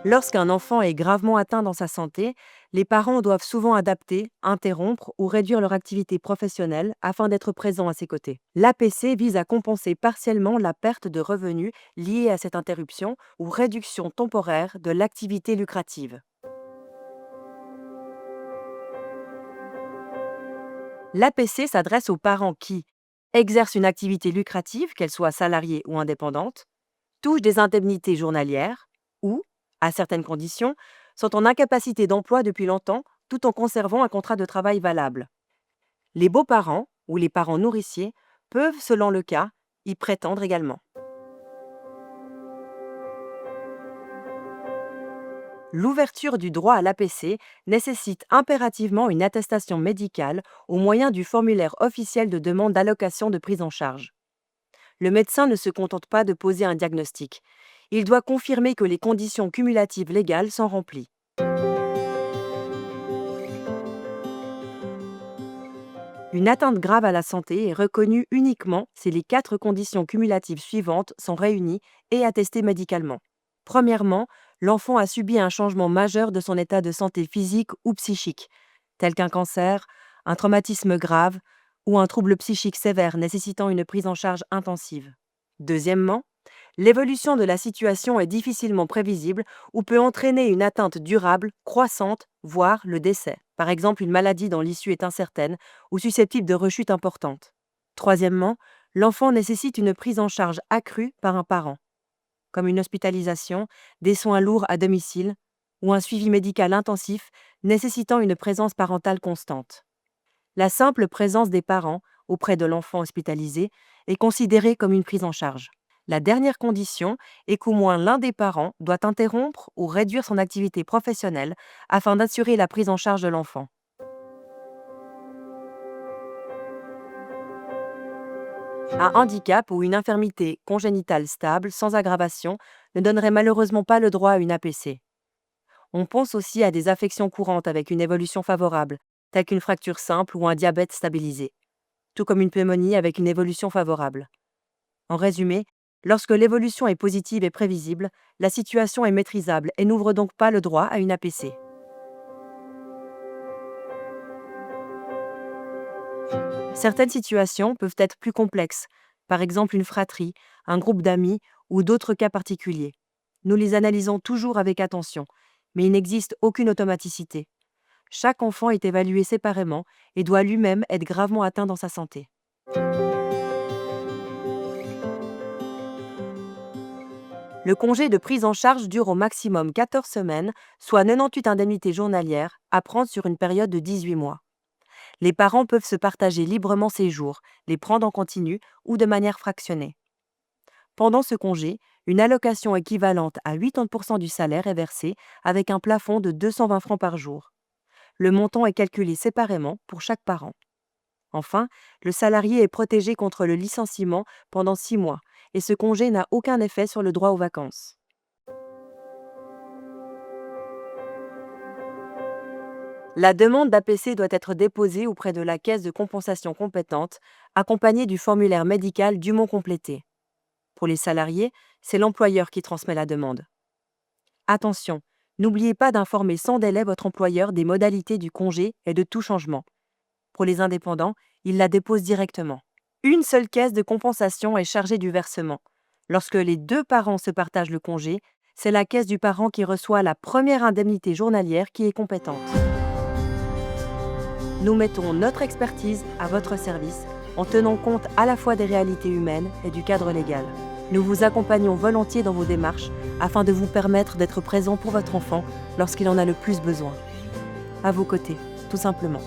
Lorsqu'un enfant est gravement atteint dans sa santé, les parents doivent souvent adapter, interrompre ou réduire leur activité professionnelle afin d'être présents à ses côtés. L'APC vise à compenser partiellement la perte de revenus liée à cette interruption ou réduction temporaire de l'activité lucrative. L'APC s'adresse aux parents qui exercent une activité lucrative, qu'elle soit salariée ou indépendante, touchent des indemnités journalières ou, à certaines conditions, sont en incapacité d'emploi depuis longtemps tout en conservant un contrat de travail valable. Les beaux-parents ou les parents nourriciers peuvent, selon le cas, y prétendre également. L'ouverture du droit à l'APC nécessite impérativement une attestation médicale au moyen du formulaire officiel de demande d'allocation de prise en charge. Le médecin ne se contente pas de poser un diagnostic. Il doit confirmer que les conditions cumulatives légales sont remplies. Une atteinte grave à la santé est reconnue uniquement si les 4 conditions cumulatives suivantes sont réunies et attestées médicalement. Premièrement, l'enfant a subi un changement majeur de son état de santé physique ou psychique, tel qu'un cancer, un traumatisme grave ou un trouble psychique sévère nécessitant une prise en charge intensive. Deuxièmement, l'évolution de la situation est difficilement prévisible ou peut entraîner une atteinte durable, croissante, voire le décès. Par exemple, une maladie dont l'issue est incertaine ou susceptible de rechute importante. Troisièmement, l'enfant nécessite une prise en charge accrue par un parent, comme une hospitalisation, des soins lourds à domicile ou un suivi médical intensif nécessitant une présence parentale constante. La simple présence des parents auprès de l'enfant hospitalisé est considérée comme une prise en charge. La dernière condition est qu'au moins l'un des parents doit interrompre ou réduire son activité professionnelle afin d'assurer la prise en charge de l'enfant. Un handicap ou une infirmité congénitale stable sans aggravation ne donnerait malheureusement pas le droit à une APC. On pense aussi à des affections courantes avec une évolution favorable, telles qu'une fracture simple ou un diabète stabilisé, tout comme une pneumonie avec une évolution favorable. En résumé, lorsque l'évolution est positive et prévisible, la situation est maîtrisable et n'ouvre donc pas le droit à une APC. Certaines situations peuvent être plus complexes, par exemple une fratrie, un groupe d'amis ou d'autres cas particuliers. Nous les analysons toujours avec attention, mais il n'existe aucune automaticité. Chaque enfant est évalué séparément et doit lui-même être gravement atteint dans sa santé. Le congé de prise en charge dure au maximum 14 semaines, soit 98 indemnités journalières, à prendre sur une période de 18 mois. Les parents peuvent se partager librement ces jours, les prendre en continu ou de manière fractionnée. Pendant ce congé, une allocation équivalente à 80% du salaire est versée avec un plafond de 220 francs par jour. Le montant est calculé séparément pour chaque parent. Enfin, le salarié est protégé contre le licenciement pendant 6 mois et ce congé n'a aucun effet sur le droit aux vacances. La demande d'APC doit être déposée auprès de la caisse de compensation compétente, accompagnée du formulaire médical dûment complété. Pour les salariés, c'est l'employeur qui transmet la demande. Attention, n'oubliez pas d'informer sans délai votre employeur des modalités du congé et de tout changement. Pour les indépendants, ils la déposent directement. Une seule caisse de compensation est chargée du versement. Lorsque les 2 parents se partagent le congé, c'est la caisse du parent qui reçoit la première indemnité journalière qui est compétente. Nous mettons notre expertise à votre service en tenant compte à la fois des réalités humaines et du cadre légal. Nous vous accompagnons volontiers dans vos démarches afin de vous permettre d'être présent pour votre enfant lorsqu'il en a le plus besoin. À vos côtés, tout simplement.